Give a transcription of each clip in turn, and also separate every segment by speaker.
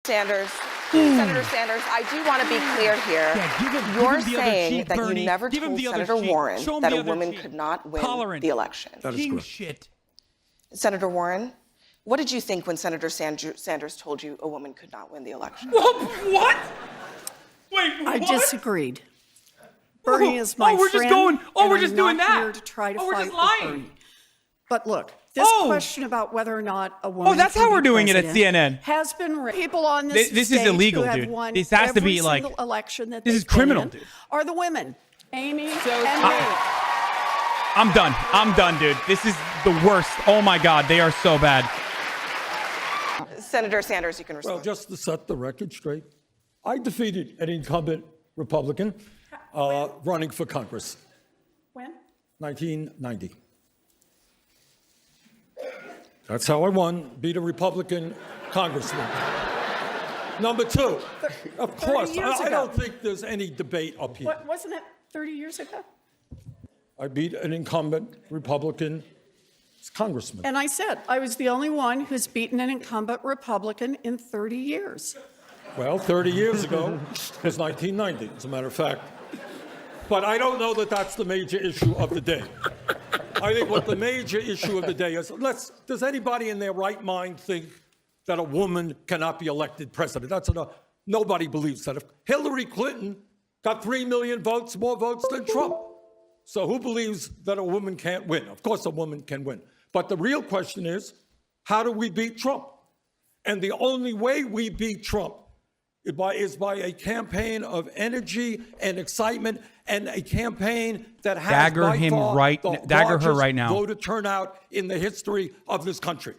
Speaker 1: Sanders, Senator Sanders, I do want to be clear here.
Speaker 2: Yeah,
Speaker 1: You're saying that you never told Senator Warren that a woman could not win the election.
Speaker 2: That is correct. Shit.
Speaker 1: Senator Warren, what did you think when Senator Sanders told you a woman could not win the election?
Speaker 2: What? Wait, what?
Speaker 3: I disagreed. Bernie is my friend.
Speaker 2: We're just going. Oh, we're just doing
Speaker 3: not
Speaker 2: that.
Speaker 3: Here to try to
Speaker 2: we're
Speaker 3: fight
Speaker 2: just lying.
Speaker 3: with Bernie. But look, this question about whether or not a woman.
Speaker 2: Oh, that's
Speaker 3: can
Speaker 2: how we're
Speaker 3: be
Speaker 2: doing it at
Speaker 3: president
Speaker 2: CNN.
Speaker 3: Has been people on this.
Speaker 2: This
Speaker 3: stage
Speaker 2: is illegal,
Speaker 3: who have
Speaker 2: dude.
Speaker 3: won
Speaker 2: This has to be
Speaker 3: every
Speaker 2: like.
Speaker 3: single election that
Speaker 2: This is
Speaker 3: they've been
Speaker 2: criminal,
Speaker 3: in
Speaker 2: dude.
Speaker 3: Are the women, Amy and me?
Speaker 2: I'm done. I'm done, dude. This is the worst. Oh my God, they are so bad.
Speaker 1: Senator Sanders, you can respond.
Speaker 4: Well, just to set the record straight, I defeated an incumbent Republican running for Congress.
Speaker 3: When?
Speaker 4: 1990. That's how I won, beat a Republican congressman. Number two, of course, I don't think there's any debate up here.
Speaker 3: What, wasn't it 30 years ago?
Speaker 4: I beat an incumbent Republican congressman.
Speaker 3: And I said I was the only one who's beaten an incumbent Republican in 30 years.
Speaker 4: Well, 30 years ago was 1990, as a matter of fact. But I don't know that that's the major issue of the day. I think what the major issue of the day is, does anybody in their right mind think that a woman cannot be elected president? That's enough. Nobody believes that. If Hillary Clinton got 3 million votes, more votes than Trump. So who believes that a woman can't win? Of course a woman can win. But the real question is, how do we beat Trump? And the only way we beat Trump is by a campaign of energy and excitement, and a campaign that has
Speaker 2: Dagger her right now.
Speaker 4: Voter turnout in the history of this country.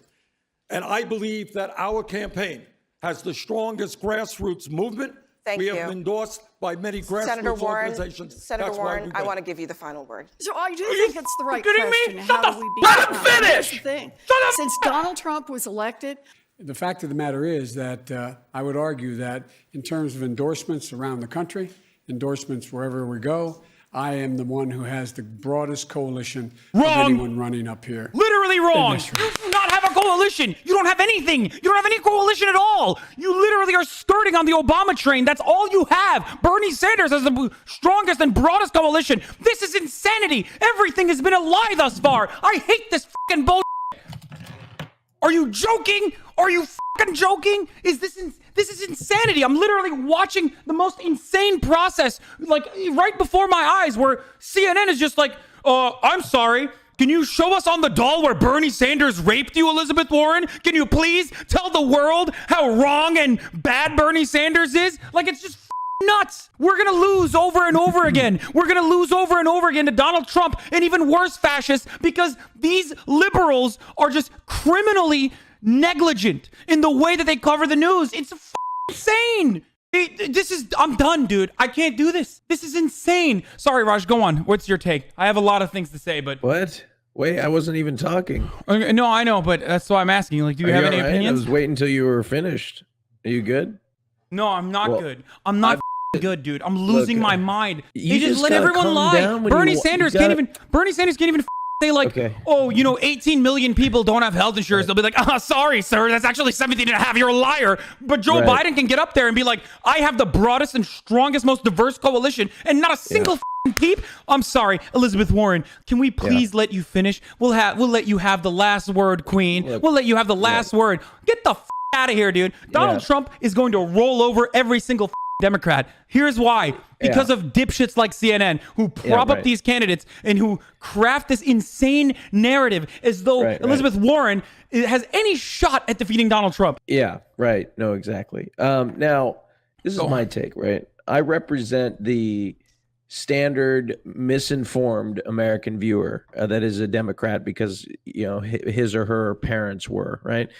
Speaker 4: And I believe that our campaign has the strongest grassroots movement.
Speaker 1: Thank
Speaker 4: we
Speaker 1: you.
Speaker 4: have been endorsed by many grassroots organizations.
Speaker 1: Senator Warren, I want to give you the final word.
Speaker 3: So I do think it's the right
Speaker 2: kidding me?
Speaker 3: question.
Speaker 2: Shut
Speaker 3: How
Speaker 2: the
Speaker 3: do we beat
Speaker 2: let him
Speaker 3: Trump?
Speaker 2: finish!
Speaker 3: Here's the thing.
Speaker 2: Shut up!
Speaker 3: Since Donald Trump was elected,
Speaker 5: The fact of the matter is that I would argue that in terms of endorsements around the country, endorsements wherever we go, I am the one who has the broadest coalition of anyone running up here.
Speaker 2: Literally wrong. You do not have a coalition. You don't have anything. You don't have any coalition at all. You literally are skirting on the Obama train. That's all you have. Bernie Sanders has the strongest and broadest coalition. This is insanity. Everything has been a lie thus far. I hate this fucking bullshit. Are you joking? Are you fucking joking? This is insanity. I'm literally watching the most insane process, like right before my eyes, where CNN is just like, I'm sorry. Can you show us on the doll where Bernie Sanders raped you, Elizabeth Warren? Can you please tell the world how wrong and bad Bernie Sanders is? Like, it's just nuts. We're going to lose over and over again. We're going to lose over and over again to Donald Trump and even worse fascists, because these liberals are just criminally negligent in the way that they cover the news. It's insane. I'm done, dude. I can't do this. This is insane. Sorry, Raj, go on. What's your take? I have a lot of things to say, but...
Speaker 6: What? Wait, I wasn't even talking.
Speaker 2: No, I know, but that's why I'm asking. Like, do you have any opinions?
Speaker 6: I was waiting until you were finished. Are you good?
Speaker 2: No, I'm not good. I'm not good, dude. I'm losing my mind.
Speaker 6: You
Speaker 2: just let everyone lie. Bernie Sanders can't even say, like, oh, 18 million people don't have health insurance. They'll be like, sorry, sir, that's actually 17 and a half. You're a liar. But Joe Biden can get up there and be like, I have the broadest and strongest, most diverse coalition, and not a single peep. I'm sorry, Elizabeth Warren. Can we please let you finish? We'll let you have the last word, Queen. We'll let you have the last word. Get the out of here, dude. Donald Trump is going to roll over every single Democrat. Here's why. Because of dipshits like CNN who prop up these candidates and who craft this insane narrative as though Elizabeth Warren has any shot at defeating Donald Trump.
Speaker 6: Yeah, right. No, exactly. Now, this is my take, right? I represent the standard misinformed American viewer that is a Democrat because, his or her parents were, right?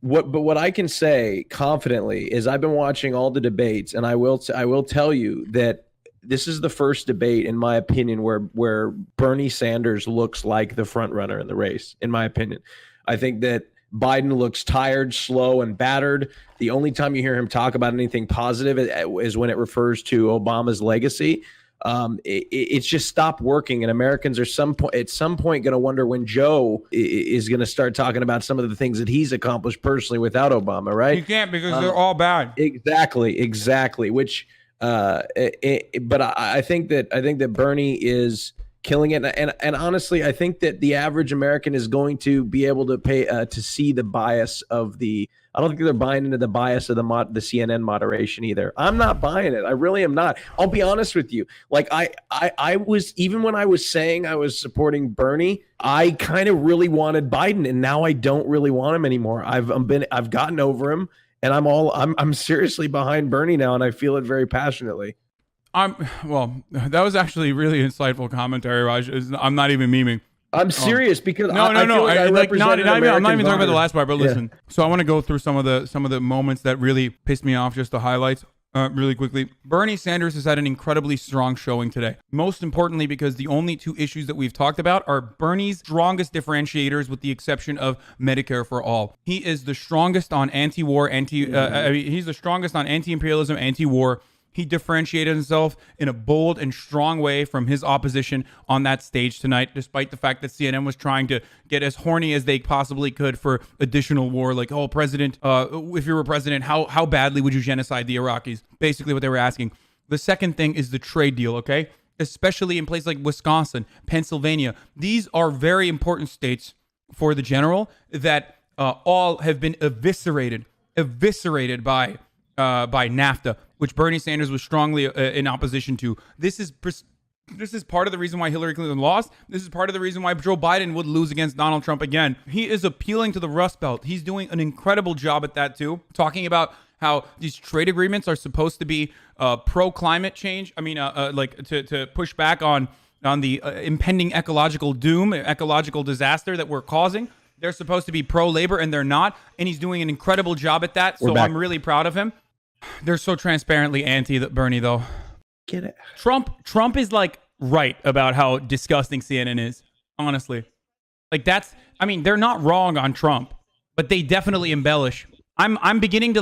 Speaker 6: But what I can say confidently is I've been watching all the debates, and I will tell you that this is the first debate, in my opinion, where Bernie Sanders looks like the front runner in the race. In my opinion, I think that Biden looks tired, slow, and battered. The only time you hear him talk about anything positive is when it refers to Obama's legacy. It's just stopped working, and Americans are at some point going to wonder when Joe is going to start talking about some of the things that he's accomplished personally without Obama, right?
Speaker 2: You can't, because they're all bad.
Speaker 6: Exactly. Which, but I think that Bernie is killing it, and honestly, I think that the average American is going to be able to pay to see the bias of the. I don't think they're buying into the bias of the CNN moderation either. I'm not buying it. I really am not. I'll be honest with you. Like I was, even when I was saying I was supporting Bernie, I kind of really wanted Biden, and now I don't really want him anymore. I've gotten over him, and I'm seriously behind Bernie now, and I feel it very passionately.
Speaker 2: Well, that was actually really insightful commentary, Raj. I'm not even memeing.
Speaker 6: I'm serious because
Speaker 2: no. I'm not even talking about the last part, but listen.
Speaker 6: Yeah.
Speaker 2: So I want to go through some of the moments that really pissed me off, just the highlights, really quickly. Bernie Sanders has had an incredibly strong showing today. Most importantly, because the only two issues that we've talked about are Bernie's strongest differentiators, with the exception of Medicare for all. He is the strongest on anti-war, he's the strongest on anti-imperialism, anti-war. He differentiated himself in a bold and strong way from his opposition on that stage tonight, despite the fact that CNN was trying to get as horny as they possibly could for additional war. Like, oh, president, if you were president, how badly would you genocide the Iraqis? Basically what they were asking. The second thing is the trade deal, okay? Especially in places like Wisconsin, Pennsylvania. These are very important states for the general that all have been eviscerated by NAFTA, which Bernie Sanders was strongly in opposition to. This is part of the reason why Hillary Clinton lost. This is part of the reason why Joe Biden would lose against Donald Trump again. He is appealing to the Rust Belt. He's doing an incredible job at that too, talking about how these trade agreements are supposed to be pro-climate change. I mean, like to push back on the impending ecological doom, ecological disaster that we're causing. They're supposed to be pro-labor, and they're not. And he's doing an incredible job at that. So I'm really proud of him. They're so transparently anti-Bernie, though.
Speaker 6: Get it?
Speaker 2: Trump is like right about how disgusting CNN is. Honestly, like they're not wrong on Trump, but they definitely embellish. I'm beginning to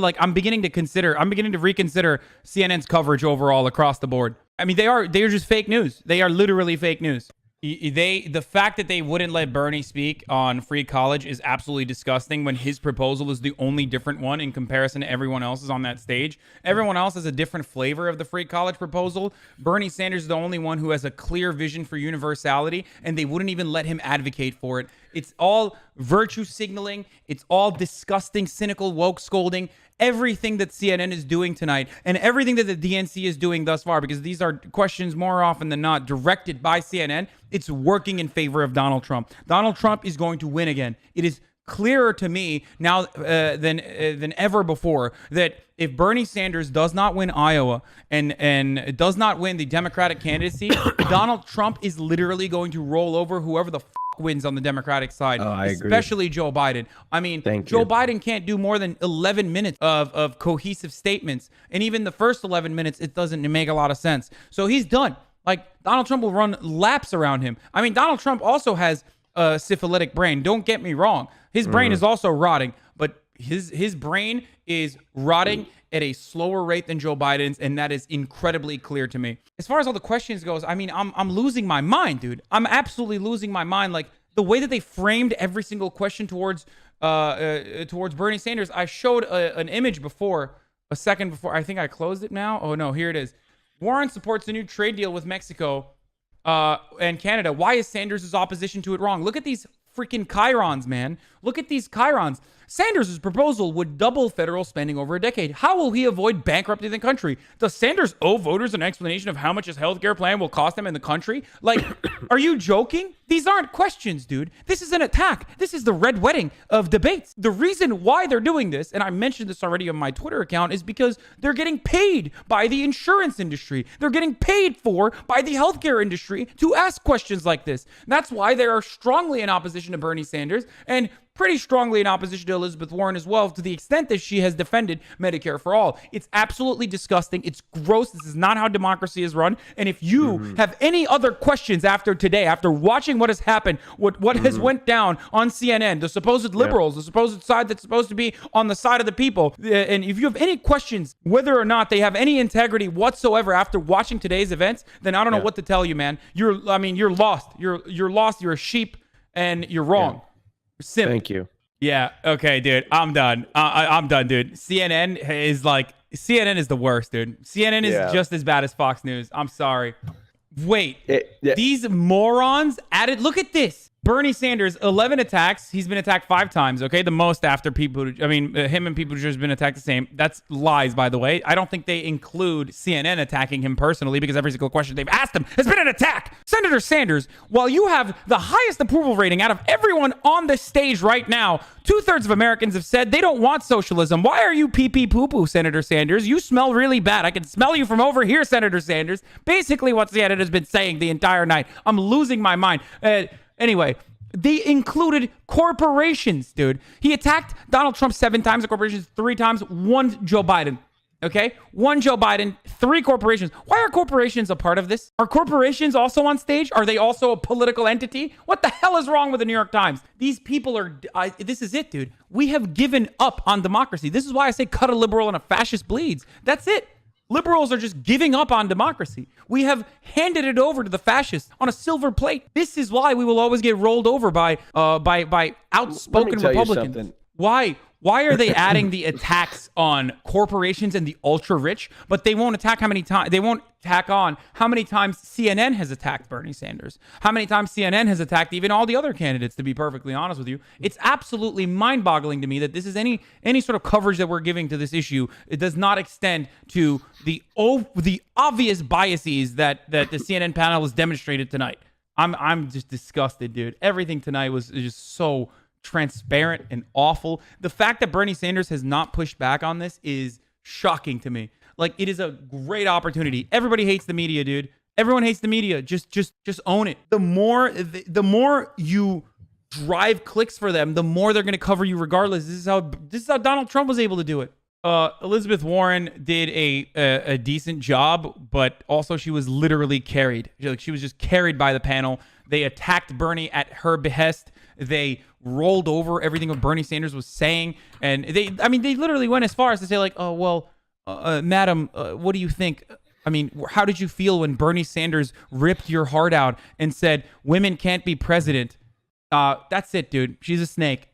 Speaker 2: reconsider CNN's coverage overall across the board. I mean, they're just fake news. They are literally fake news. The fact that they wouldn't let Bernie speak on free college is absolutely disgusting, when his proposal is the only different one in comparison to everyone else's on that stage. Everyone else has a different flavor of the free college proposal. Bernie Sanders is the only one who has a clear vision for universality, and they wouldn't even let him advocate for it. It's all virtue signaling. It's all disgusting, cynical, woke scolding. Everything that CNN is doing tonight, and everything that the DNC is doing thus far, because these are questions more often than not directed by CNN, it's working in favor of Donald Trump. Donald Trump is going to win again. It is clearer to me now than ever before that if Bernie Sanders does not win Iowa and does not win the Democratic candidacy, Donald Trump is literally going to roll over whoever the wins on the Democratic side, especially Joe Biden. I mean, Joe Biden can't do more than 11 minutes of cohesive statements. And even the first 11 minutes, it doesn't make a lot of sense. So he's done. Like, Donald Trump will run laps around him. I mean, Donald Trump also has a syphilitic brain. Don't get me wrong. His brain is also rotting, but his brain is rotting at a slower rate than Joe Biden's, and that is incredibly clear to me. As far as all the questions goes, I mean, I'm losing my mind, dude. I'm absolutely losing my mind. Like, the way that they framed every single question towards Bernie Sanders. I showed an image a second before. I think I closed it now. Oh no, here it is. Warren supports a new trade deal with Mexico and Canada. Why is Sanders' opposition to it wrong? Look at these freaking chyrons, man. Look at these chyrons. Sanders' proposal would double federal spending over a decade. How will he avoid bankrupting the country? Does Sanders owe voters an explanation of how much his healthcare plan will cost them in the country? Like, are you joking? These aren't questions, dude. This is an attack. This is the red wedding of debates. The reason why they're doing this, and I mentioned this already on my Twitter account, is because they're getting paid by the insurance industry. They're getting paid for by the healthcare industry to ask questions like this. That's why they are strongly in opposition to Bernie Sanders, and pretty strongly in opposition to Elizabeth Warren as well, to the extent that she has defended Medicare for all. It's absolutely disgusting. It's gross. This is not how democracy is run. And if you have any other questions after today, after watching what has happened, what has went down on CNN, the supposed liberals, the supposed side that's supposed to be on the side of the people, and if you have any questions whether or not they have any integrity whatsoever after watching today's events, then I don't know what to tell you, man. You're lost. You're lost. You're a sheep, and you're wrong. Simple.
Speaker 6: Thank you.
Speaker 2: Yeah. Okay, dude. I'm done. I'm done, dude. CNN is the worst, dude. CNN is just as bad as Fox News. I'm sorry. Wait. These morons added. Look at this. Bernie Sanders, 11 attacks. He's been attacked 5 times, okay? The most after him and people who just been attacked the same. That's lies, by the way. I don't think they include CNN attacking him personally because every single question they've asked him has been an attack. Senator Sanders, while you have the highest approval rating out of everyone on this stage right now, 2/3 of Americans have said they don't want socialism. Why are you pee-pee poo-poo, Senator Sanders? You smell really bad. I can smell you from over here, Senator Sanders. Basically what CNN has been saying the entire night. I'm losing my mind. Anyway, they included corporations, dude. He attacked Donald Trump 7 times, the corporations 3 times, 1 Joe Biden. Okay? 1 Joe Biden, 3 corporations. Why are corporations a part of this? Are corporations also on stage? Are they also a political entity? What the hell is wrong with the New York Times? These people are, this is it, dude. We have given up on democracy. This is why I say cut a liberal and a fascist bleeds. That's it. Liberals are just giving up on democracy. We have handed it over to the fascists on a silver plate. This is why we will always get rolled over by outspoken Republicans. Why are they adding the attacks on corporations and the ultra rich, but they won't attack how many times CNN has attacked Bernie Sanders, how many times CNN has attacked even all the other candidates, to be perfectly honest with you. It's absolutely mind-boggling to me that this is any sort of coverage that we're giving to this issue. It does not extend to the obvious biases that the CNN panel has demonstrated tonight. I'm just disgusted, dude. Everything tonight was just so transparent and awful. The fact that Bernie Sanders has not pushed back on this is shocking to me. Like, it is a great opportunity. Everybody hates the media, dude. Everyone hates the media. Just own it. The more you drive clicks for them, the more they're going to cover you regardless. This is how Donald Trump was able to do it. Elizabeth Warren did a decent job, but also she was literally carried. She was just carried by the panel. They attacked Bernie at her behest. They rolled over everything what Bernie Sanders was saying, and they literally went as far as to say, like, oh well, madam, what do you think? I mean, how did you feel when Bernie Sanders ripped your heart out and said women can't be president? That's it, dude. She's a snake.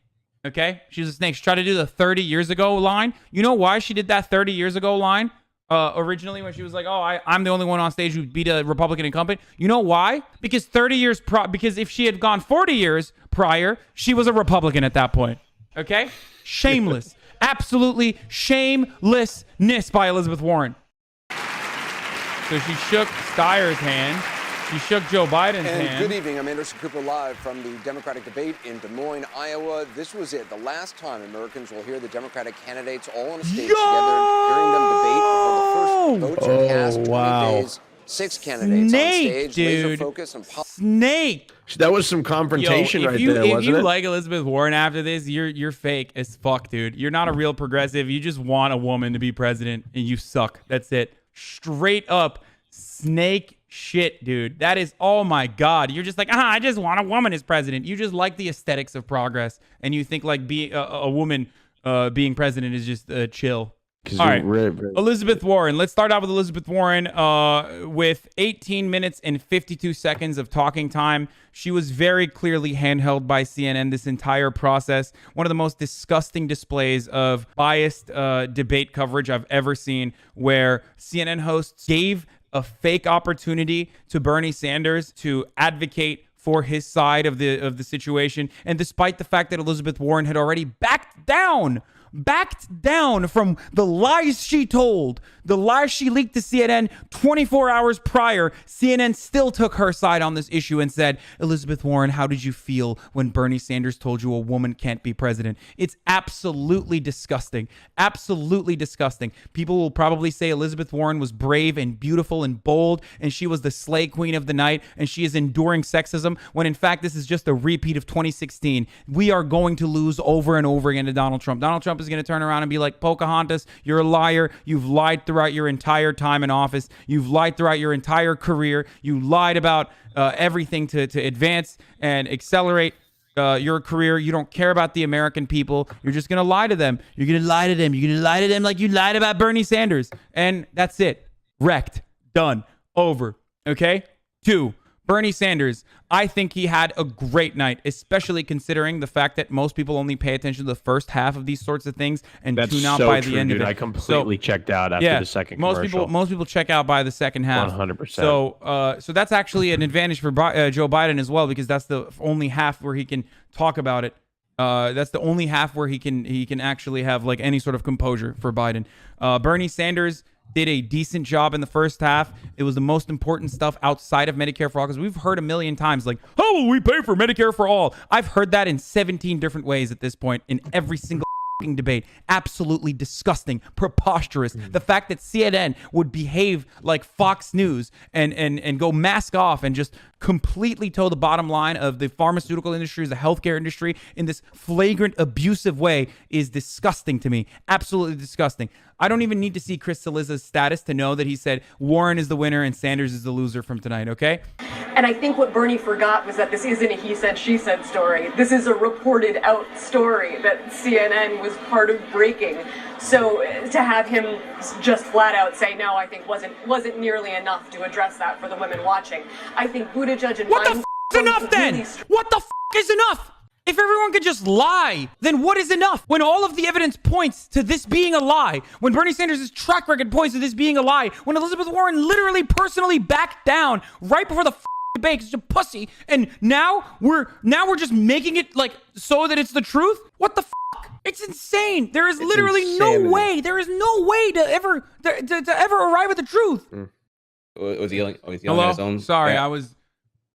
Speaker 2: Okay, she's a snake. She tried to do the 30 years ago line. You know why she did that 30 years ago line? Originally, when she was like, "Oh, I'm the only one on stage who beat a Republican incumbent." You know why? Because 30 years because if she had gone 40 years prior, she was a Republican at that point. Okay? Shameless. Absolutely shamelessness by Elizabeth Warren. So she shook Steyer's hand. She shook Joe Biden's hand.
Speaker 7: Good evening. I'm Anderson Cooper live from the Democratic debate in Des Moines, Iowa. This was it. The last time Americans will hear the Democratic candidates all on a stage together, hearing them debate before the first votes are cast. 20 days, 6 candidates on stage,
Speaker 2: dude.
Speaker 7: laser focus and
Speaker 2: Snake.
Speaker 6: That was some confrontation right there, wasn't it?
Speaker 2: If you like Elizabeth Warren after this, you're fake as fuck, dude. You're not a real progressive. You just want a woman to be president, and you suck. That's it. Straight up snake shit, dude. That is, oh my God. You're just like, I just want a woman as president. You just like the aesthetics of progress, and you think like being a woman being president is just chill. All right, Elizabeth Warren. Let's start out with Elizabeth Warren with 18 minutes and 52 seconds of talking time. She was very clearly handheld by CNN this entire process. One of the most disgusting displays of biased debate coverage I've ever seen, where CNN hosts gave a fake opportunity to Bernie Sanders to advocate for his side of the situation. And despite the fact that Elizabeth Warren had already backed down backed down from the lies she told, the lies she leaked to CNN 24 hours prior. CNN still took her side on this issue and said, Elizabeth Warren, how did you feel when Bernie Sanders told you a woman can't be president? It's absolutely disgusting. Absolutely disgusting. People will probably say Elizabeth Warren was brave and beautiful and bold, and she was the slay queen of the night, and she is enduring sexism, when in fact this is just a repeat of 2016. We are going to lose over and over again to Donald Trump. Donald Trump is going to turn around and be like, Pocahontas, you're a liar. You've lied throughout your entire time in office. You've lied throughout your entire career. You lied about everything to advance and accelerate your career. You don't care about the American people. You're just going to lie to them. You're going to lie to them. You're going to lie to them like you lied about Bernie Sanders. And that's it. Wrecked. Done. Over. Okay? 2. Bernie Sanders, I think he had a great night, especially considering the fact that most people only pay attention to the first half of these sorts of things and tune out by the end of it.
Speaker 8: I completely checked out after the second commercial.
Speaker 2: Most people check out by the second half.
Speaker 8: 100%.
Speaker 2: So that's actually an advantage for Joe Biden as well, because that's the only half where he can talk about it. That's the only half where he can actually have like any sort of composure for Biden. Bernie Sanders did a decent job in the first half. It was the most important stuff outside of Medicare for all, because we've heard a million times like, how will we pay for Medicare for all? I've heard that in 17 different ways at this point in every single debate. Absolutely disgusting, preposterous. The fact that CNN would behave like Fox News and go mask off and just completely toe the bottom line of the pharmaceutical industry, the healthcare industry in this flagrant, abusive way is disgusting to me. Absolutely disgusting. I don't even need to see Chris Cillizza's status to know that he said Warren is the winner and Sanders is the loser from tonight, okay?
Speaker 9: And I think what Bernie forgot was that this isn't a he said, she said story. This is a reported out story that CNN was part of breaking. So to have him just flat out say no, I think wasn't nearly enough to address that for the women watching. I think Buttigieg and
Speaker 2: what
Speaker 9: Biden
Speaker 2: the f is enough then? What the f is enough? If everyone could just lie, then what is enough? When all of the evidence points to this being a lie, when Bernie Sanders' track record points to this being a lie, when Elizabeth Warren literally personally backed down right before the debate, it's a pussy, and now we're just making it like so that it's the truth? What the f? It's insane. There is literally no way. There is no way to ever arrive at the truth.
Speaker 10: Was he yelling?
Speaker 2: Hello?
Speaker 10: At his own?
Speaker 2: Sorry,
Speaker 10: Yeah.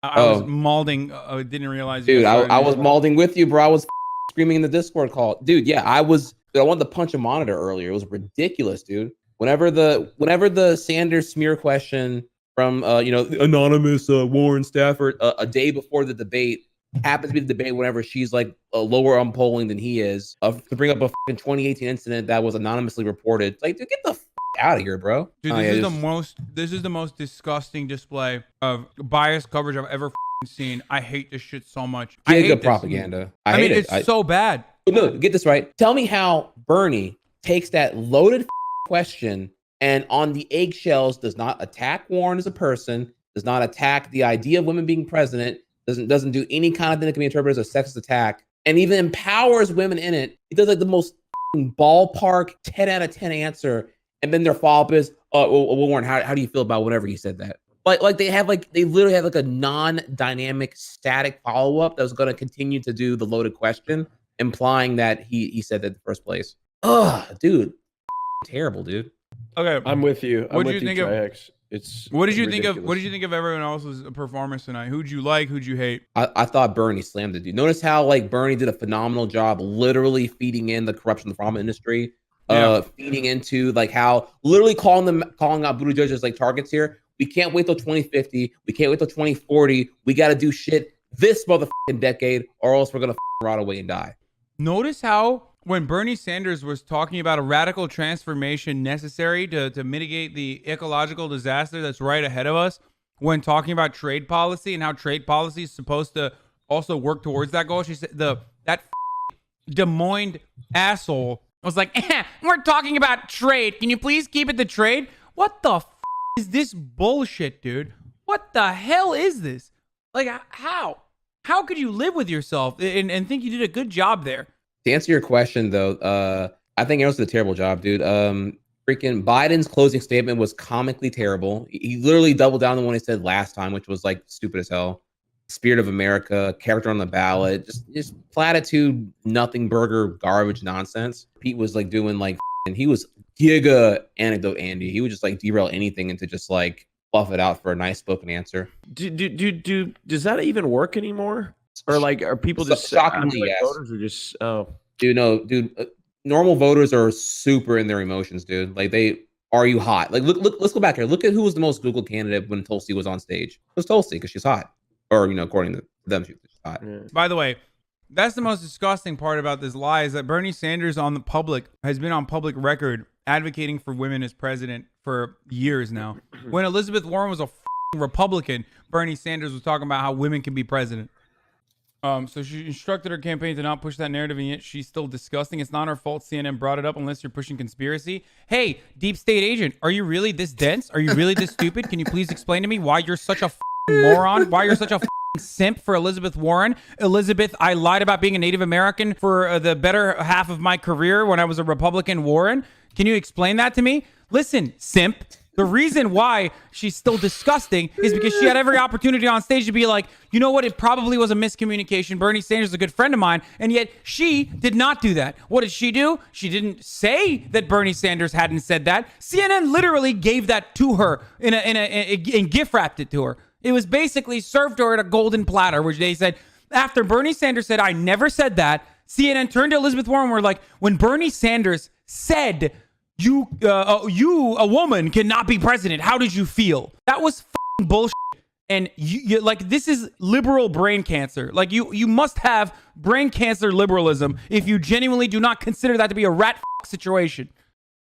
Speaker 2: I was Malding. I didn't realize.
Speaker 10: Dude, I was Malding with you, bro. I was screaming in the Discord call. Dude, yeah, I wanted to punch a monitor earlier. It was ridiculous, dude. Whenever the Sanders smear question from anonymous Warren staffer a day before the debate happens to be the debate whenever she's like lower on polling than he is, to bring up a fucking 2018 incident that was anonymously reported. Like, dude, get the out of here, bro.
Speaker 2: Dude, this is the most disgusting display of biased coverage I've ever seen. I hate this shit so much. I hate
Speaker 10: good propaganda.
Speaker 2: I mean, it's so bad.
Speaker 10: No, get this right. Tell me how Bernie takes that loaded question and on the eggshells does not attack Warren as a person, does not attack the idea of women being president, doesn't do any kind of thing that can be interpreted as a sexist attack, and even empowers women in it. He does like the most ballpark 10 out of 10 answer. And then their follow-up is, Warren, how do you feel about whatever you said that? Like they literally have like a non-dynamic static follow-up that was going to continue to do the loaded question, implying that he said that in the first place. Ugh, dude. Terrible, dude.
Speaker 2: Okay.
Speaker 6: I'm with you.
Speaker 2: What did you think
Speaker 6: trihex.
Speaker 2: What did you think of everyone else's performance tonight? Who'd you like? Who'd you hate?
Speaker 10: I thought Bernie slammed it, dude. Notice how like Bernie did a phenomenal job literally feeding in the corruption of the pharma industry. Feeding into like how literally calling out Buttigieg as like targets here. We can't wait till 2050. We can't wait till 2040. We got to do shit this motherfucking decade, or else we're gonna rot away and die.
Speaker 2: Notice how when Bernie Sanders was talking about a radical transformation necessary to mitigate the ecological disaster that's right ahead of us, when talking about trade policy and how trade policy is supposed to also work towards that goal, she said that Des Moines asshole. I was like, we're talking about trade. Can you please keep it to trade? What the is this bullshit, dude? What the hell is this? Like, how? How could you live with yourself and think you did a good job there?
Speaker 10: To answer your question, though, I think Aaron did a terrible job, dude. Freaking Biden's closing statement was comically terrible. He literally doubled down on what he said last time, which was like stupid as hell. spirit of America, character on the ballot, just platitude, nothing burger, garbage nonsense. Pete was like doing like, and he was giga anecdote Andy. He would just like derail anything into just like fluff it out for a nice spoken answer.
Speaker 6: Does that even work anymore? Or like, are people just
Speaker 10: shockingly yes?
Speaker 6: Voters are just
Speaker 10: Normal voters are super in their emotions, dude. Like are you hot? Like look, let's go back here. Look at who was the most Googled candidate when Tulsi was on stage. It was Tulsi because she's hot, or according to them, she's hot.
Speaker 6: Yeah.
Speaker 2: By the way, that's the most disgusting part about this lie is that Bernie Sanders has been on public record advocating for women as president for years now. When Elizabeth Warren was a Republican, Bernie Sanders was talking about how women can be president. So she instructed her campaign to not push that narrative, and yet she's still disgusting. It's not her fault CNN brought it up unless you're pushing conspiracy. Hey, deep state agent, are you really this dense? Are you really this stupid? Can you please explain to me why you're such a moron? Why you're such a simp for Elizabeth Warren? Elizabeth, I lied about being a Native American for the better half of my career when I was a Republican. Warren, can you explain that to me? Listen, simp. The reason why she's still disgusting is because she had every opportunity on stage to be like, you know what? It probably was a miscommunication. Bernie Sanders is a good friend of mine. And yet she did not do that. What did she do? She didn't say that Bernie Sanders hadn't said that. CNN literally gave that to her and gift wrapped it to her. It was basically served to her at a golden platter, which they said, after Bernie Sanders said, I never said that, CNN turned to Elizabeth Warren and were like, when Bernie Sanders said, you, a woman, cannot be president, how did you feel? That was f***ing bullshit. And you like, this is liberal brain cancer. Like, you must have brain cancer liberalism if you genuinely do not consider that to be a rat situation.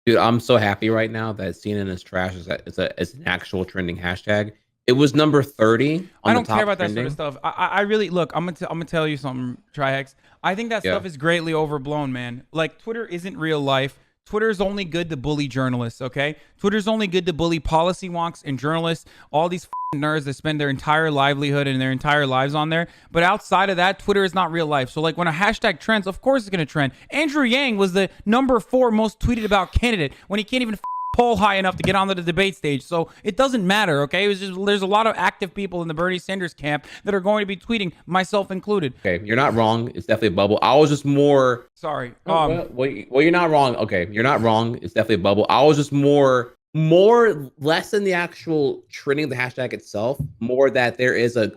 Speaker 10: Dude, I'm so happy right now that CNN is trash. It's an actual trending hashtag. It was number 30 on
Speaker 2: I don't
Speaker 10: the top
Speaker 2: care about
Speaker 10: trending.
Speaker 2: that sort of stuff. I really, look, I'm gonna tell you something, Trihex. I think that stuff is greatly overblown, man. Like, Twitter isn't real life. Twitter's only good to bully journalists, okay? Twitter's only good to bully policy wonks and journalists, all these nerds that spend their entire livelihood and their entire lives on there. But outside of that, Twitter is not real life. So like, when a hashtag trends, of course it's going to trend. Andrew Yang was the number 4 most tweeted about candidate when he can't even poll high enough to get onto the debate stage. So it doesn't matter, okay? It was just, there's a lot of active people in the Bernie Sanders camp that are going to be tweeting, myself included.
Speaker 10: Okay, you're not wrong. It's definitely a bubble. I was just more...
Speaker 2: Sorry.
Speaker 10: Well, you're not wrong. Okay, you're not wrong. It's definitely a bubble. I was just more less than the actual trending of the hashtag itself, more that there is a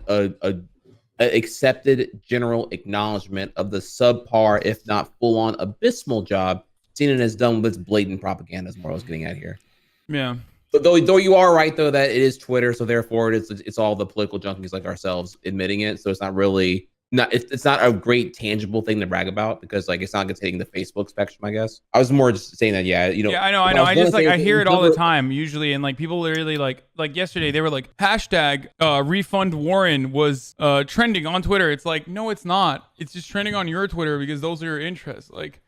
Speaker 10: accepted general acknowledgement of the subpar, if not full-on abysmal job CNN has done with its blatant propaganda, is what I was getting at here.
Speaker 2: Yeah.
Speaker 10: But though you are right, though, that it is Twitter, so therefore it's all the political junkies like ourselves admitting it. So it's not really... it's not a great tangible thing to brag about, because like, it's not taking the Facebook spectrum, I guess. I was more just saying that, yeah, I know.
Speaker 2: I just like, I hear it all the time usually, and like, people literally like yesterday they were like, hashtag refund Warren was trending on Twitter. It's like, no, it's not. It's just trending on your Twitter because those are your interests. Like,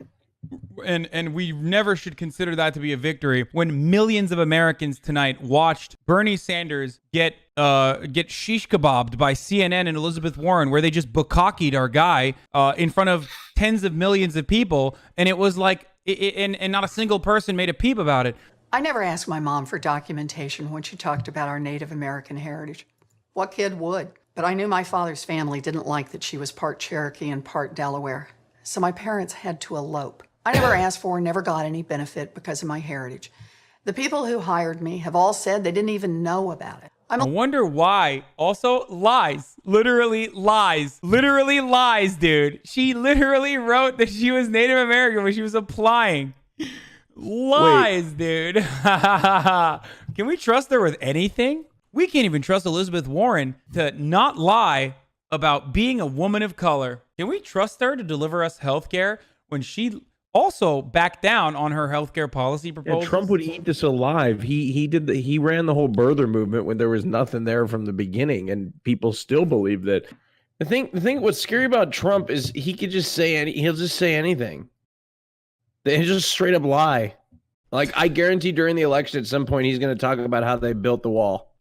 Speaker 2: and we never should consider that to be a victory when millions of Americans tonight watched Bernie Sanders get shish kebabbed by CNN and Elizabeth Warren, where they just bukkakied our guy in front of tens of millions of people, and it was like, and not a single person made a peep about it.
Speaker 3: I never asked my mom for documentation when she talked about our Native American heritage. What kid would? But I knew my father's family didn't like that she was part Cherokee and part Delaware, so my parents had to elope. I never asked for or never got any benefit because of my heritage. The people who hired me have all said they didn't even know about it.
Speaker 2: I wonder why. Also, lies. Literally lies, dude. She literally wrote that she was Native American when she was applying. Lies, dude. Can we trust her with anything? We can't even trust Elizabeth Warren to not lie about being a woman of color. Can we trust her to deliver us health care when she also backed down on her healthcare policy proposals?
Speaker 6: Yeah, Trump would eat this alive. He ran the whole birther movement when there was nothing there from the beginning, and people still believe that. The thing what's scary about Trump is he could just say he'll just say anything. They just straight up lie. Like, I guarantee during the election at some point he's going to talk about how they built the wall,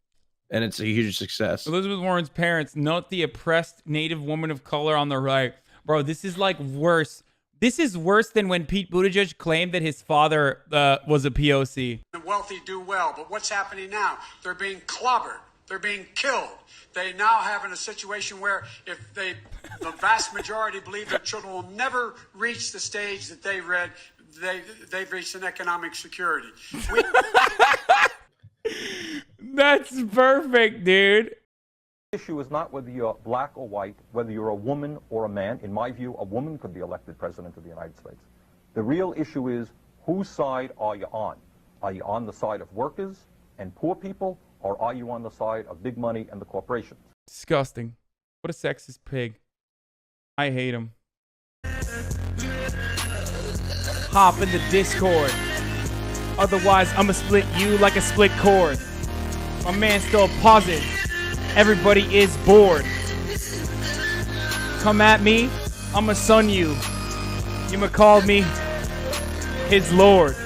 Speaker 6: and it's a huge success.
Speaker 2: Elizabeth Warren's parents, note the oppressed Native woman of color on the right. Bro, this is like worse. This is worse than when Pete Buttigieg claimed that his father was a POC.
Speaker 11: The wealthy do well, but what's happening now? They're being clobbered
Speaker 5: They're being killed. They now have in a situation where if the vast majority believe their children will never reach the stage that they've reached in economic security.
Speaker 2: That's perfect, dude.
Speaker 11: The issue is not whether you're black or white, whether you're a woman or a man. In my view, a woman could be elected president of the United States. The real issue is, whose side are you on? Are you on the side of workers and poor people, or are you on the side of big money and the corporations?
Speaker 2: Disgusting. What a sexist pig. I hate him. Hop in the Discord. Otherwise, I'ma split you like a split cord. My man's still pausing. Everybody is bored. Come at me, I'ma son you. You'ma call me his lord.